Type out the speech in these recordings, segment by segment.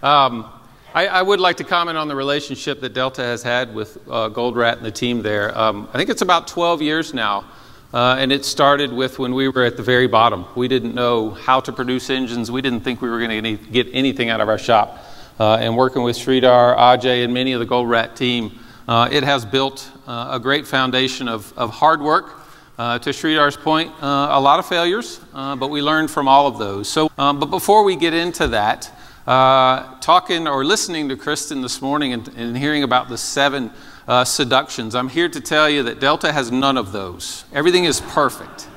I would like to comment on the relationship that Delta has had with Goldrat and the team there. I think it's about 12 years now, and it started with when we were at the very bottom. We didn't know how to produce engines. We didn't think we were going to get anything out of our shop. And working with Sridhar, Ajay, and many of the Goldrat team, it has built a great foundation of hard work. To Sridhar's point, a lot of failures, but we learned from all of those. So, but before we get into that, talking or listening to Kristen this morning and hearing about the 7 seductions, I'm here to tell you that Delta has none of those. Everything is perfect.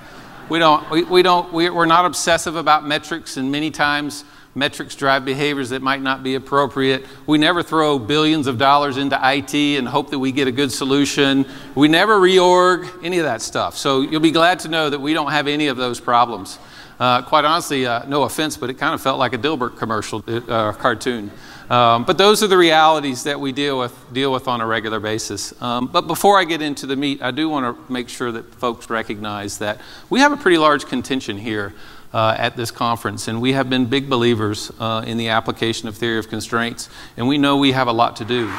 We're not obsessive about metrics, and many times metrics drive behaviors that might not be appropriate. We never throw billions of dollars into IT and hope that we get a good solution. We never reorg, any of that stuff. So you'll be glad to know that we don't have any of those problems. Quite honestly, no offense, but it kind of felt like a Dilbert commercial cartoon. But those are the realities that we deal with on a regular basis. But before I get into the meat, I do want to make sure that folks recognize that we have a pretty large contention here at this conference, and we have been big believers in the application of theory of constraints, and we know we have a lot to do.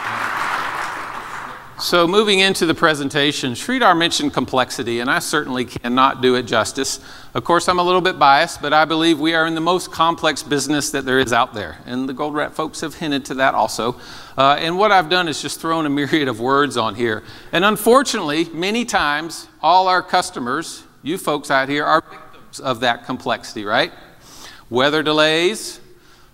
So moving into the presentation, Sridhar mentioned complexity, and I certainly cannot do it justice. Of course, I'm a little bit biased, but I believe we are in the most complex business that there is out there, and the Goldrat folks have hinted to that also. And what I've done is just thrown a myriad of words on here. And unfortunately, many times, all our customers, you folks out here, are victims of that complexity, right? Weather delays,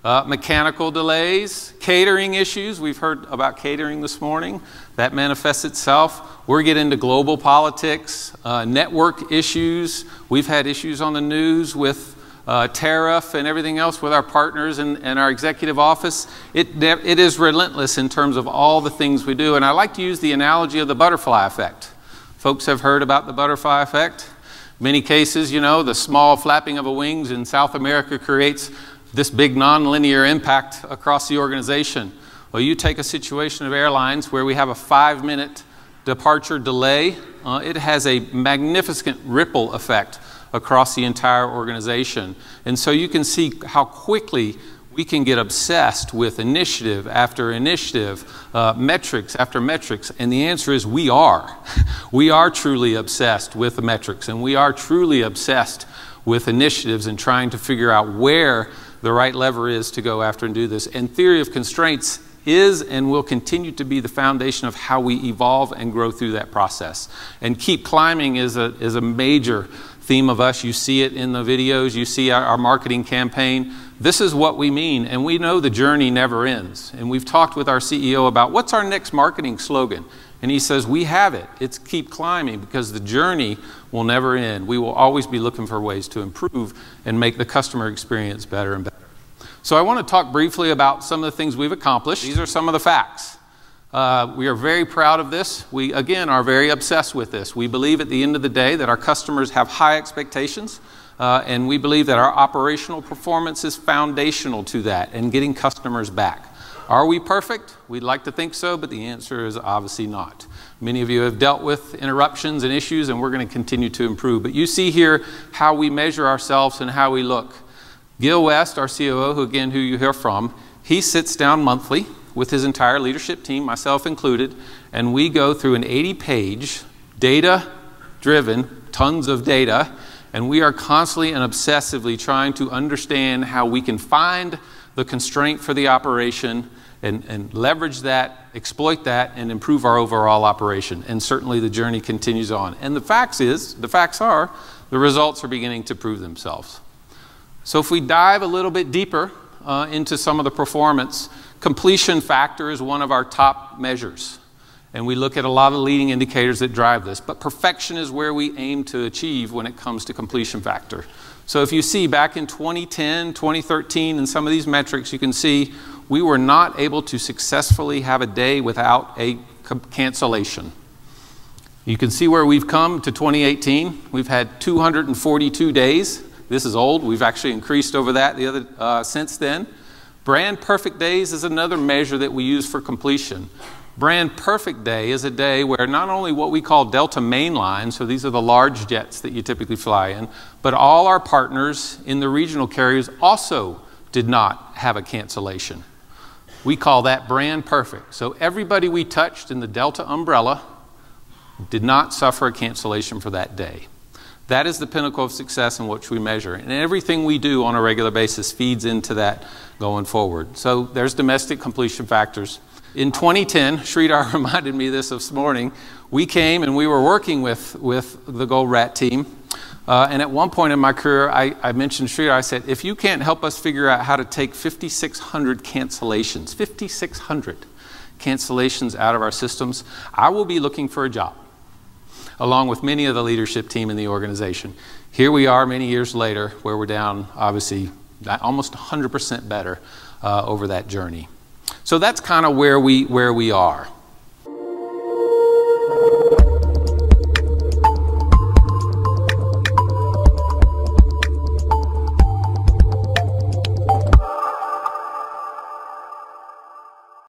mechanical delays, catering issues. We've heard about catering this morning. That manifests itself. We're getting into global politics, network issues. We've had issues on the news with tariff and everything else with our partners and our executive office. It is relentless in terms of all the things we do. And I like to use the analogy of the butterfly effect. Folks have heard about the butterfly effect. Many cases, you know, the small flapping of a wings in South America creates this big nonlinear impact across the organization. Well, you take a situation of airlines where we have a 5-minute departure delay. It has a magnificent ripple effect across the entire organization. And so you can see how quickly we can get obsessed with initiative after initiative, metrics after metrics, and the answer is we are. We are truly obsessed with the metrics, and we are truly obsessed with initiatives and trying to figure out where the right lever is to go after and do this. And theory of constraints is and will continue to be the foundation of how we evolve and grow through that process. And keep climbing is a major theme of us. You see it in the videos, you see our marketing campaign. This is what we mean, and we know the journey never ends. And we've talked with our CEO about what's our next marketing slogan. And he says, we have it. It's keep climbing, because the journey will never end. We will always be looking for ways to improve and make the customer experience better and better. So I want to talk briefly about some of the things we've accomplished. These are some of the facts. We are very proud of this. We, again, are very obsessed with this. We believe at the end of the day that our customers have high expectations, and we believe that our operational performance is foundational to that and getting customers back. Are we perfect? We'd like to think so, but the answer is obviously not. Many of you have dealt with interruptions and issues, and we're going to continue to improve. But you see here how we measure ourselves and how we look. Gil West, our COO, who you hear from, he sits down monthly with his entire leadership team, myself included, and we go through an 80-page, data-driven, tons of data, and we are constantly and obsessively trying to understand how we can find the constraint for the operation and leverage that, exploit that, and improve our overall operation. And certainly the journey continues on. And the facts are, the results are beginning to prove themselves. So if we dive a little bit deeper into some of the performance, completion factor is one of our top measures. And we look at a lot of leading indicators that drive this. But perfection is where we aim to achieve when it comes to completion factor. So if you see back in 2010, 2013, and some of these metrics, you can see we were not able to successfully have a day without a cancellation. You can see where we've come to 2018. We've had 242 days. This is old. We've actually increased over that since then. Brand perfect days is another measure that we use for completion. Brand perfect day is a day where not only what we call Delta mainline, so these are the large jets that you typically fly in, but all our partners in the regional carriers also did not have a cancellation. We call that brand perfect. So everybody we touched in the Delta umbrella did not suffer a cancellation for that day. That is the pinnacle of success in which we measure. And everything we do on a regular basis feeds into that going forward. So there's domestic completion factors. In 2010, Sridhar reminded me of this morning, we came and we were working with the Gold Rat team. And at one point in my career, I mentioned Sridhar, I said, if you can't help us figure out how to take 5,600 cancellations, 5,600 cancellations out of our systems, I will be looking for a job, along with many of the leadership team in the organization. Here we are many years later, where we're down, obviously, almost 100% better over that journey. So that's kind of where we are.